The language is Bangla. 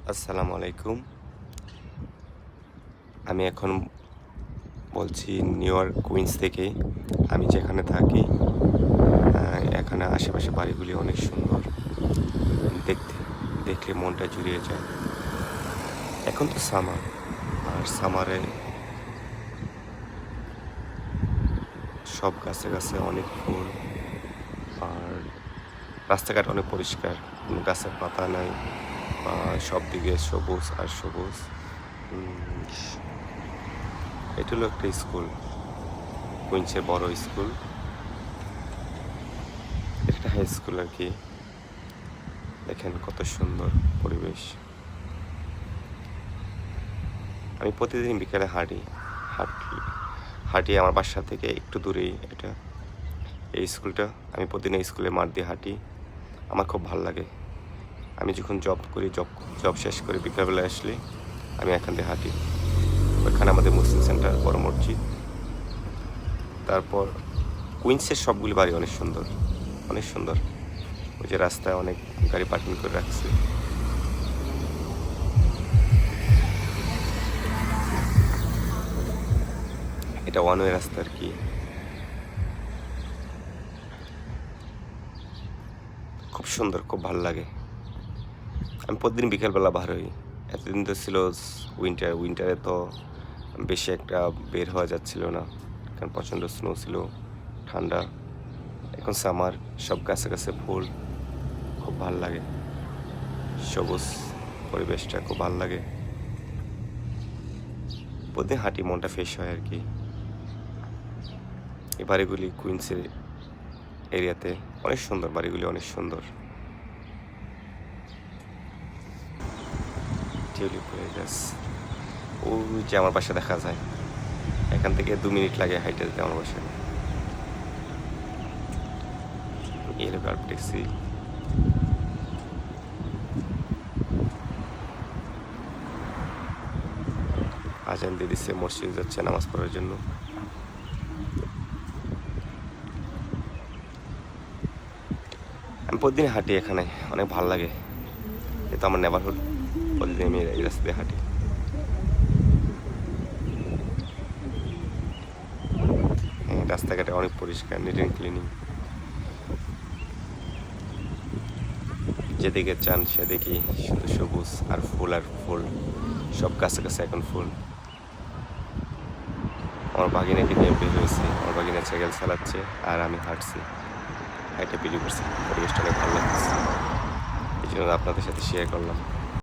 আসসালামু আলাইকুম। আমি এখন বলছি নিউ ইয়র্ক কুইন্স থেকে। আমি যেখানে থাকি এখানে আশেপাশে বাড়িগুলি অনেক সুন্দর। দেখতে দেখলে মনটা জুড়িয়ে যায়। এখন তো সামার। আর সামারে সব গাছে অনেক ফুল। আর রাস্তাঘাট অনেক পরিষ্কার। কোনো গাছের পাতা নাই বা সবদিকে সবুজ আর সবুজ। উম এটা হলো একটা স্কুল, কুইন্সের বড় স্কুল। এটা একটা হাই স্কুল আরকি। দেখেন কত সুন্দর পরিবেশ। আমি প্রতিদিন বিকেলে হাঁটি। হাঁটি হাঁটি আমার বাসা থেকে একটু দূরেই এটা। এই স্কুলটা আমি প্রতিদিন এই স্কুলের মাঠ দিয়ে হাঁটি। আমার খুব ভাল লাগে। আমি যখন জব করি, জব শেষ করে বিকালবেলা আসলে আমি এখান দিয়ে হাঁটি। ওইখানে আমাদের মুসলিম সেন্টার, বড় মসজিদ। তারপর কুইন্সের সবগুলি বাড়ি অনেক সুন্দর, অনেক সুন্দর। ওই যে রাস্তায় অনেক গাড়ি পার্কিং করে রাখছে। এটা ওয়ান ওয়ে রাস্তা আরকি। খুব সুন্দর, খুব ভাল লাগে। আমি প্রতিদিন বিকেলবেলা বার হই। এতদিন তো ছিল উইন্টারে তো বেশি একটা বের হওয়া যাচ্ছিল না। কারণ প্রচণ্ড স্নো ছিল, ঠান্ডা। এখন সামার, সব গাছে ফুল। খুব ভাল লাগে। সবুজ পরিবেশটা খুব ভাল লাগে। প্রতিদিন হাঁটি, মনটা ফ্রেশ হয় আরকি। এই বাড়িগুলি কুইন্সের এরিয়াতে অনেক সুন্দর, বাড়িগুলি অনেক সুন্দর। টিউলিপ গাছ। ওই যে আমার বাসা দেখা যায়। এখান থেকে 2 মিনিট লাগে হাঁইটে যেতে আমার বাসায়। এর গার্ড ট্যাক্সি। আজান দিয়ে দিচ্ছে, মসজিদে যাচ্ছে নামাজ পড়ার জন্য। আমি প্রতিদিন হাঁটি এখানে, অনেক ভাল লাগে। এটা আমার নেবারহুড। প্রতিদিন আমি এই রাস্তা দিয়ে হাঁটি। হ্যাঁ, রাস্তাঘাটে অনেক পরিষ্কার, নিট অ্যান্ড ক্লিনিং। যেদিকে চান সেদিকেই শুধু সবুজ আর ফুল আর ফুল। সব কাছে এখন ফুল। আমার বাগিনাকে নিয়ে বের হয়েছি। আমার বাগিনা সাইকেল চালাচ্ছে আর আমি হাঁটছি। হাঁটে বেরিয়ে পড়ছি। পরিবেশটা অনেক ভালো লাগছে। এই জন্য আপনাদের সাথে শেয়ার করলাম।